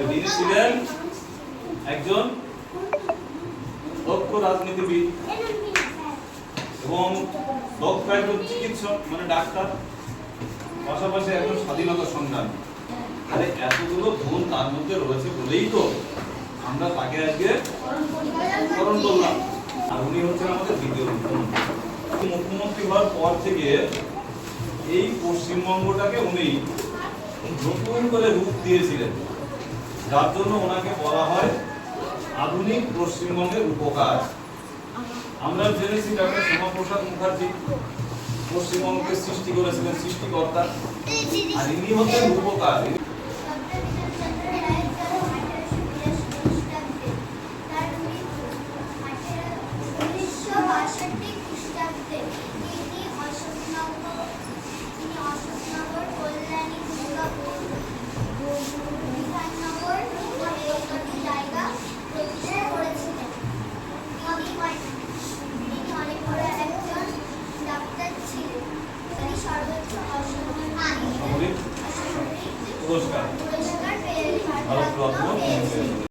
তিনি ছিলেন একজন দক্ষ রাজনীতিবিদ এবং দক্ষ একজন চিকিৎসক মানে ডাক্তার, পাশাপাশি একজন স্বাধীনতা সংগ্রামী। আরে এতগুলো গুণ তার মধ্যে রয়েছে বলেই তো আমরা তাকে আজকে স্মরণ করলাম। আর উনি হচ্ছেন আমাদের দ্বিতীয় মুখ্যমন্ত্রী। মুখ্যমন্ত্রী হওয়ার পর থেকে এই পশ্চিমবঙ্গটাকে উনি নতুন করে রূপ দিয়েছিলেন, যার জন্য ওনাকে বলা হয় আধুনিক পশ্চিমবঙ্গের উপকার। আমরা জেনেছি ডক্টর শ্যামাপ্রসাদ মুখার্জি পশ্চিমবঙ্গকে সৃষ্টি করেছিলেন, সৃষ্টিকর্তা, আর ইনি হচ্ছেন উপকার। পুরস্কার ভারত রত্ন।